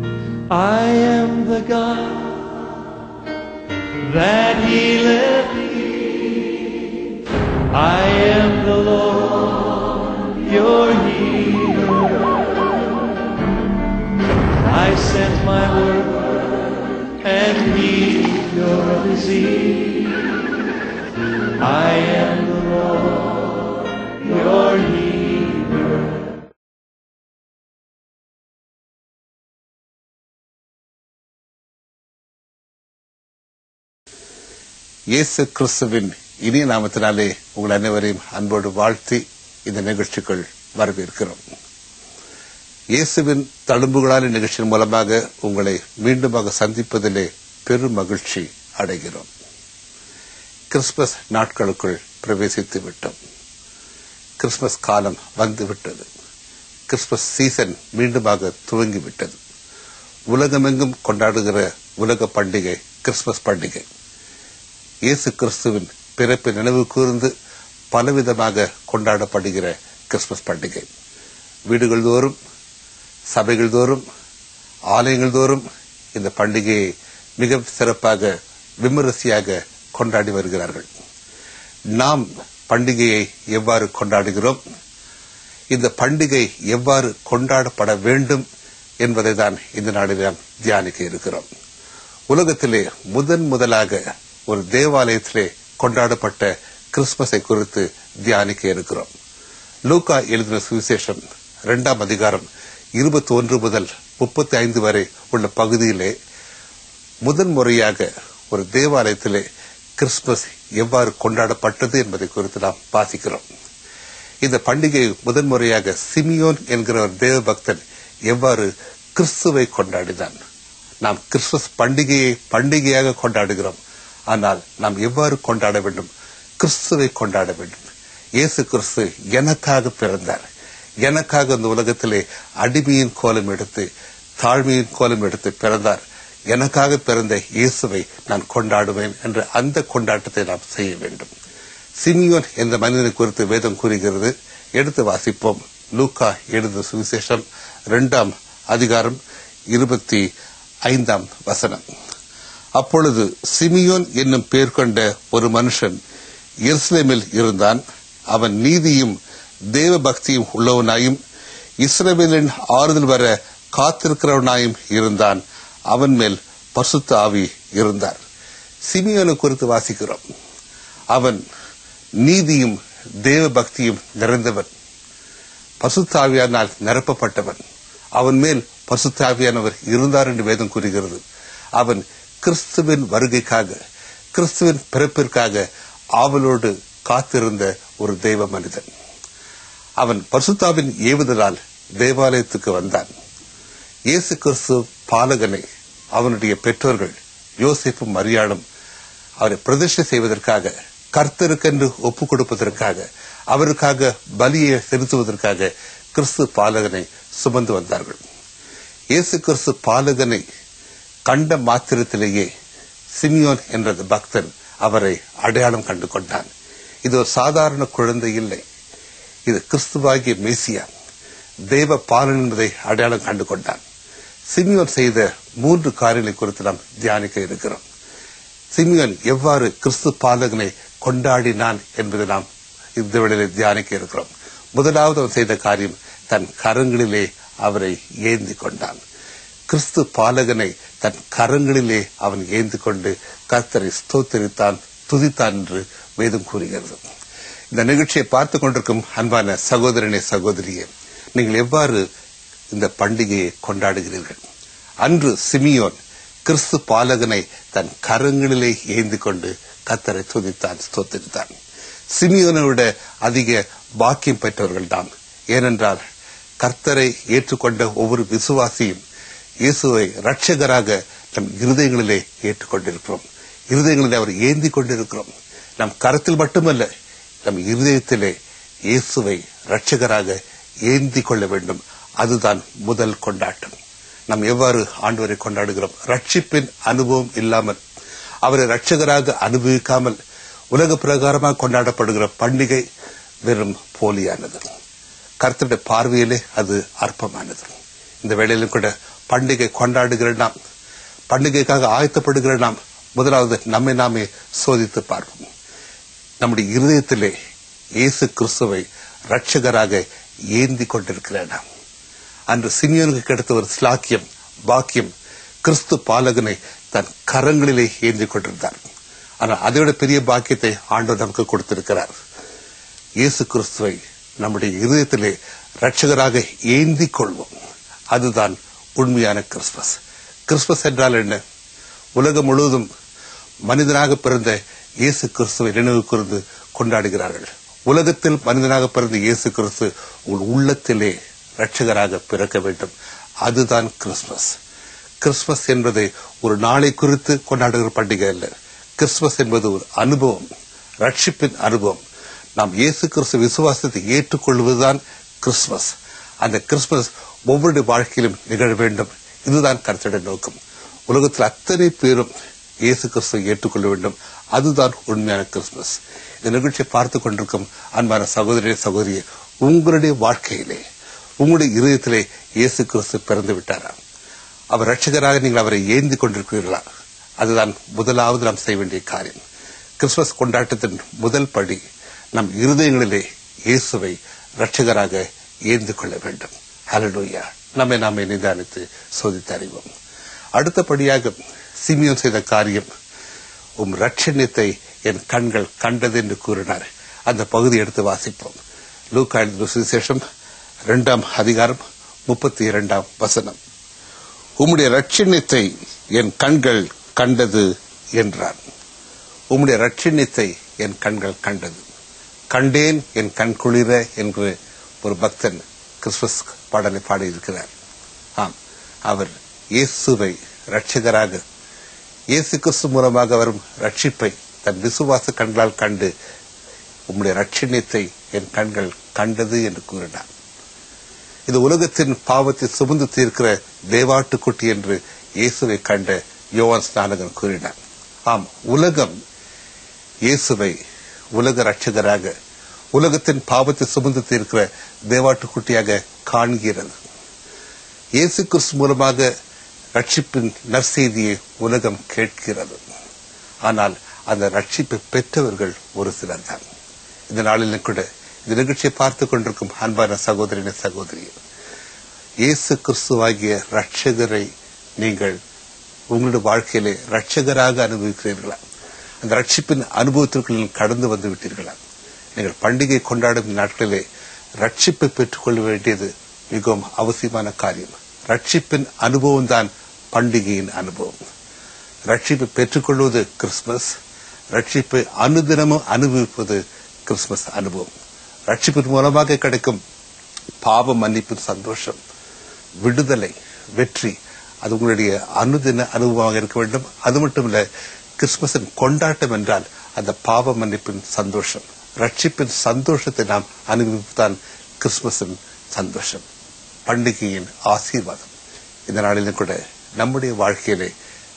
I am the God that healeth thee. I am the Lord, your healer. I sent my word and healed your disease. I am the Lord, your healer. இயேசு கிறிஸ்துவின் இனிய நாமத்தினாலே உங்கள் அனைவரையும் அன்போடு வாழ்த்தி இந்த நிகழ்ச்சிக்குள் வரவேற்கிறோம். இயேசுவின் தழும்புகளான நிகழ்ச்சியின் மூலமாக உங்களை மீண்டுமாக சந்திப்பதிலே பெரும் மகிழ்ச்சி அடைகிறோம். கிறிஸ்துமஸ் நாட்களுக்குள் பிரவேசித்து விட்டோம். கிறிஸ்துமஸ் காலம் வந்துவிட்டது. கிறிஸ்துமஸ் சீசன் மீண்டுமாக துவங்கிவிட்டது. உலகமெங்கும் கொண்டாடுகிற உலக பண்டிகை கிறிஸ்துமஸ் பண்டிகை. இயேசு கிறிஸ்துவின் பிறப்பை நினைவு கூர்ந்து பலவிதமாக கொண்டாடப்படுகிற கிறிஸ்துமஸ் பண்டிகை. வீடுகள் தோறும், சபைகள் தோறும், ஆலயங்கள் தோறும் இந்த பண்டிகையை மிக சிறப்பாக விமரிசையாக கொண்டாடி வருகிறார்கள். நாம் பண்டிகையை எவ்வாறு கொண்டாடுகிறோம், இந்த பண்டிகை எவ்வாறு கொண்டாடப்பட வேண்டும் என்பதை தான் இந்த நாளில் நாம் தியானிக்க இருக்கிறோம். உலகத்திலே முதலாக ஒரு தேவாலயத்திலே கொண்டாடப்பட்ட கிறிஸ்துமஸை குறித்து தியானிக்க இருக்கிறோம். லூக்கா எழுதின சுவிசேஷம் 2ஆம் அதிகாரம் 21 முதல் 35 வரை உள்ள பகுதியிலே முறையாக ஒரு தேவாலயத்திலே கிறிஸ்துமஸ் எவ்வாறு கொண்டாடப்பட்டது என்பதை குறித்து நாம் வாசிக்கிறோம். இந்த பண்டிகை முறையாக சிமியோன் என்கிற ஒரு தேவ பக்தன் எவ்வாறு கிறிஸ்துவை கொண்டாடினான். நாம் கிறிஸ்துமஸ் பண்டிகையாக கொண்டாடுகிறோம். ஆனால் நாம் எவ்வாறு கொண்டாட வேண்டும்? கிறிஸ்துவை கொண்டாட வேண்டும். இயேசு கிறிஸ்து எனக்காக பிறந்தார். எனக்காக இந்த உலகத்திலே அடிமையின் கோலம் எடுத்து, தாழ்மையின் கோலம் எடுத்து பிறந்தார். எனக்காக பிறந்த இயேசுவை நான் கொண்டாடுவேன் என்ற அந்த கொண்டாட்டத்தை நாம் செய்ய வேண்டும். சிமியோன் என்ற மனிதனை குறித்து வேதம் கூறுகிறது. எடுத்து வாசிப்போம். லூக்கா எழுதின சுவிசேஷம் 2ஆம் அதிகாரம் 25ஆம் வசனம். அப்பொழுது சிமியோன் என்னும் பெயர் கொண்ட ஒரு மனுஷன் எருசலேமில் இருந்தான். அவன் நீதியும் தேவ பக்தியும் உள்ளவனாயும் இஸ்ரவேலின் ஆறுதல் வர காத்திருக்கிறவனாயும் இருந்தான். அவன் மேல் பரிசுத்த ஆவி இருந்தார். சிமியோனை குறித்து வாசிக்கிறோம். அவன் நீதியும் தேவ பக்தியும் நிறைந்தவன், பரிசுத்த ஆவியானால் நிரப்பப்பட்டவன். அவன் மேல் பரிசுத்த ஆவியானவர் இருந்தார் என்று வேதம் கூறுகிறது. அவன் கிறிஸ்துவின் வருகைக்காக, கிறிஸ்துவின் பிறப்பிற்காக ஆவலோடு காத்திருந்த ஒரு தெய்வ மனிதன். அவன் பரிசுத்தாவின் ஏவுதலால் தேவாலயத்துக்கு வந்தான். இயேசு கிறிஸ்து பாலகனை அவனுடைய பெற்றோர்கள் யோசேப்பும் மரியாளும் அவரை பிரதிஷ்டை செய்வதற்காக, கர்த்தருக்கென்று ஒப்புக் கொடுப்பதற்காக, அவருக்காக பலியை செலுத்துவதற்காக கிறிஸ்து பாலகனை சுமந்து வந்தார்கள். இயேசு கிறிஸ்து பாலகனை கண்ட மாத்திரத்திலேயே சிமியோன் என்ற பக்தன் அவரை அடையாளம் கண்டு கொண்டான். இது ஒரு சாதாரண குழந்தை இல்லை, இது கிறிஸ்துவாகிய மேசியா, தேவ பாலன் என்பதை அடையாளம் கண்டு கொண்டான். சிமியோன் செய்த 3 காரியங்களை குறித்து நாம் தியானிக்க இருக்கிறோம். சிமியோன் எவ்வாறு கிறிஸ்து பாலகனை கொண்டாடினான் என்பதை நாம் இந்த வேளையில் தியானிக்க இருக்கிறோம். முதலாவது அவன் செய்த காரியம், தன் கரங்களிலே அவரை ஏந்தி கொண்டான். கிறிஸ்து பாலகனை தன் கரங்களிலே அவன் ஏந்தி கொண்டு கர்த்தரை ஸ்தோத்திரித்தான், துதித்தான் என்று வேதம் கூறுகிறது. இந்த நிகழ்ச்சியை பார்த்து கொண்டிருக்கும் அன்பான சகோதரனே, சகோதரியே, நீங்கள் எவ்வாறு இந்த பண்டிகையை கொண்டாடுகிறீர்கள்? அன்று சிமியோன் கிறிஸ்து பாலகனை தன் கரங்களிலே ஏந்தி கொண்டு கர்த்தரை துதித்தான், ஸ்தோத்திரித்தான். சிமியோனை விட அதிக பாக்கியம் பெற்றவர்கள் தான். ஏனென்றால் கர்த்தரை ஏற்றுக்கொண்ட ஒவ்வொரு விசுவாசியும் இயேசுவை இரட்சகராக நம் இருதயங்களிலே ஏற்றுக்கொண்டிருக்கிறோம். இருதயங்களிலே அவர் ஏந்தி கொண்டிருக்கிறோம். நம் கரத்தில் மட்டுமல்ல, நம் இருதயத்திலே இயேசுவை இரட்சகராக ஏந்தி கொள்ள வேண்டும். அதுதான் முதல் கொண்டாட்டம். நாம் எவ்வாறு ஆண்டவரை கொண்டாடுகிறோம்? ரட்சிப்பின் அனுபவம் இல்லாமல், அவரை இரட்சகராக அனுபவிக்காமல் உலக பிரகாரமாக கொண்டாடப்படுகிற பண்டிகை வெறும் போலியானது. கர்த்தருடைய பார்வையிலே அது அற்பமானது. இந்த வேளையிலும் கூட பண்டிகை கொண்டாடுகிற நாம், பண்டிகைக்காக ஆயத்தப்படுகிற நாம், முதலாவது நம்மை நாமே சோதித்து பார்ப்போம். நம்முடைய இருதயத்திலே இயேசு கிறிஸ்துவை இரட்சகராக ஏந்தி கொண்டிருக்கிற நாம். அன்று சிமியோனுக்கு கிடைத்த ஒரு ஸ்லாக்கியம், பாக்கியம், கிறிஸ்து பாலகனை தன் கரங்களிலே ஏந்தி கொண்டிருந்தார். ஆனால் அதைவிட பெரிய பாக்கியத்தை ஆண்டவர் நமக்கு கொடுத்திருக்கிறார். இயேசு கிறிஸ்துவை நம்முடைய இருதயத்திலே இரட்சகராக ஏந்தி கொள்வோம். அதுதான் உண்மையான கிறிஸ்துமஸ். கிறிஸ்துமஸ் என்றால் என்ன? உலகம் முழுவதும் மனிதனாக பிறந்த இயேசு கிறிஸ்துவை நினைவு கூர்ந்து கொண்டாடுகிறார்கள். உலகத்தில் மனிதனாக பிறந்த இயேசு கிறிஸ்து உங்கள் உள்ளத்திலே இரட்சகராக பிறக்க வேண்டும். அதுதான் கிறிஸ்துமஸ். கிறிஸ்துமஸ் என்பதை ஒரு நாளை குறித்து கொண்டாடுகிற பண்டிகை அல்ல. கிறிஸ்துமஸ் என்பது ஒரு அனுபவம், ரட்சிப்பின் அனுபவம். நாம் இயேசு கிறிஸ்து விசுவாசத்தை ஏற்றுக்கொள்வதுதான் கிறிஸ்துமஸ். அந்த கிறிஸ்துமஸ் ஒவ்வொரு வாழ்க்கையிலும் நிகழ வேண்டும். இதுதான் கர்த்தருடைய நோக்கம். உலகத்தில் அத்தனை பேரும் இயேசு கிறிஸ்துவை ஏற்றுக்கொள்ள வேண்டும். அதுதான் உண்மையான கிறிஸ்துமஸ். இந்த நிகழ்ச்சியை பார்த்துக் கொண்டிருக்கும் அன்பான சகோதரிய சகோதரியே, உங்களுடைய வாழ்க்கையிலே, உங்களுடைய இதயத்திலே இயேசு கிறிஸ்து பிறந்து விட்டாரா? அவர் இரட்சகராக நீங்கள் அவரை ஏந்தி கொண்டிருக்கிறீர்களா? அதுதான் முதலாவது நாம் செய்ய வேண்டிய காரியம். கிறிஸ்துமஸ் கொண்டாட்டத்தின் முதல் படி நம் இருதயங்களிலே இயேசுவை இரட்சகராக ஏந்தி கொள்ள வேண்டும். ஹல்லேலூயா. நம்மை நாமே நிதானித்து சோதித்து அறிவோம். அடுத்தபடியாக சிமியோன் செய்த காரியம், உம் இரட்சணியத்தை என் கண்கள் கண்டது என்று கூறினார். அந்த பகுதி எடுத்து வாசிப்போம். லூக்கா எழுதின சுவிசேஷம் 2ஆம் அதிகாரம் 32ஆம் வசனம். உம்முடைய இரட்சணியத்தை என் கண்கள் கண்டது என்றார். உம்முடைய இரட்சணியத்தை என் கண்கள் கண்டது. கண்டேன் என் கண் குளிர என்று ஒரு பக்தன் கிறிஸ்துமஸ் பாடலை பாடியிருக்கிறார். ஆம், அவர் இயேசுவை இரட்சகராக, இயேசு கிறிஸ்து மூலமாக வரும் ரட்சிப்பை தன் விசுவாச கண்களால் கண்டு உம்முடைய இரட்சணியத்தை என் கண்கள் கண்டது என்று கூறினார். இது உலகத்தின் பாவத்தை சுமந்து தீர்க்கிற தேவாட்டுக்குட்டி என்று இயேசுவை கண்ட யோவான் ஸ்நானகன் கூறினார். ஆம், உலகம் இயேசுவை உலக இரட்சகராக, உலகத்தின் பாவத்தை சுமந்து தீர்க்கிற தேவாட்டுக்குட்டியாக காண்கிறது. இயேசு கிறிஸ்து மூலமாக ரட்சிப்பின் நற்செய்தியை உலகம் கேட்கிறது. ஆனால் அந்த ரட்சிப்பை பெற்றவர்கள் ஒரு சிலர் தான். இந்த நாளிலும் கூட இந்த நிகழ்ச்சியை பார்த்துக் கொண்டிருக்கும் அன்பான சகோதரனே சகோதரியே, இயேசு கிறிஸ்துவாகிய ரட்சகரை நீங்கள் உங்களுடைய வாழ்க்கையிலே ரட்சகராக அனுபவிக்கிறீர்களா? அந்த ரட்சிப்பின் அனுபவத்திற்குள் கடந்து வந்து விட்டீர்களா? நீங்கள் பண்டிகை கொண்டாடும் நாட்களிலே ரட்சிப்பை பெற்றுக்கொள்ள வேண்டியது மிகவும் அவசியமான காரியம். ரட்சிப்பின் அனுபவம் தான் பண்டிகையின் அனுபவம். ரட்சிப்பை பெற்றுக்கொள்வது கிறிஸ்துமஸ். ரட்சிப்பை அனுதினமும் அனுபவிப்பது கிறிஸ்துமஸ் அனுபவம். ரட்சிப்பின் மூலமாக கிடைக்கும் பாவ மன்னிப்பின் சந்தோஷம், விடுதலை, வெற்றி, அது உங்களுடைய அனுதின அனுபவமாக இருக்க வேண்டும். அது மட்டுமல்ல, கிறிஸ்துமஸின் கொண்டாட்டம் என்றால் அந்த பாவ மன்னிப்பின் சந்தோஷம், ரட்சிப்பின் சந்தோஷத்தை நாம் அனுபவிப்பதுதான் கிறிஸ்துமஸின் சந்தோஷம், பண்டிகையின் ஆசீர்வாதம். இந்த நாளிலும் கூட நம்முடைய வாழ்க்கையிலே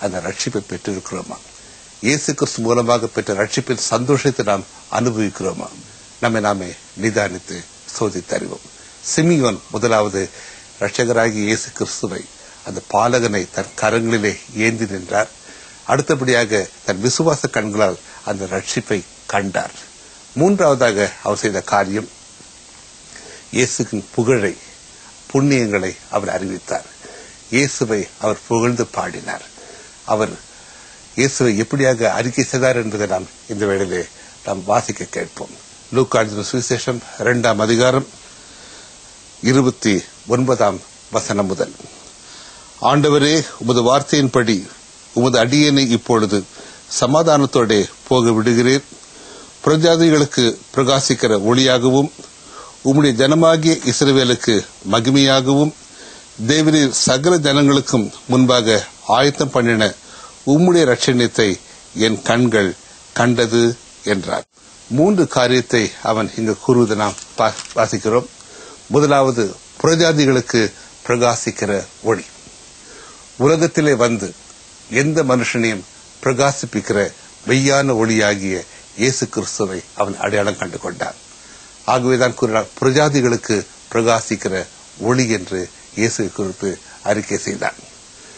அந்த ரட்சிப்பை பெற்றிருக்கிறோமா? இயேசு கிறிஸ்து மூலமாக பெற்ற ரட்சிப்பின் சந்தோஷத்தை நாம் அனுபவிக்கிறோமா? நம்மை நாமே நிதானித்து சோதித்து அறிவோம். சிமியோன் முதலாவது இரட்சகராகிய இயேசு கிறிஸ்துவை, அந்த பாலகனை தன் கரங்களிலே ஏந்தி நின்றார். அடுத்தபடியாக தன் விசுவாச கண்களால் அந்த ரட்சிப்பை கண்டார். மூன்றாவதாக அவர் செய்த காரியம், இயேசுவின் புகழை, புண்ணியங்களை அவர் அறிவித்தார். இயேசுவை அவர் புகழ்ந்து பாடினார். அவர் இயேசுவை எப்படியாக அறிக்கை செய்தார் என்பதை நாம் இந்த வேளையிலே நாம் வாசிக்க கேட்போம். லூக்கா எழுதின சுவிசேஷம் 2ஆம் அதிகாரம் 29ஆம் வசனம் முதல். ஆண்டவரே, உமது வார்த்தையின்படி உமது அடியேனை இப்பொழுது சமாதானத்தோட போக விடுகிறேன். பிரஜாதிகளுக்கு பிரகாசிக்கிற ஒளியாகவும் உம்முடைய ஜனமாகிய இஸ்ரவேலுக்கு மகிமையாகவும் தேவரீர் சகல ஜனங்களுக்கும் முன்பாக ஆயத்தம் பண்ணின உம்முடைய இரட்சணியத்தை என் கண்கள் கண்டது என்றார். 3 காரியத்தை அவன் இங்கு கூறுவதை நாம் வாசிக்கிறோம். முதலாவது, பிரஜாதிகளுக்கு பிரகாசிக்கிற ஒளி. உலகத்திலே வந்து எந்த மனுஷனையும் பிரகாசிப்பிக்கிற மெய்யான ஒளியாகிய இயேசு கிறிஸ்துவை அவன் அடையாளம் கண்டு கொண்டார். ஆகவேதான் கூறினார், பிரஜாதிகளுக்கு பிரகாசிக்கிற ஒளி என்று இயேசுவை குறித்து அறிக்கை செய்தான்.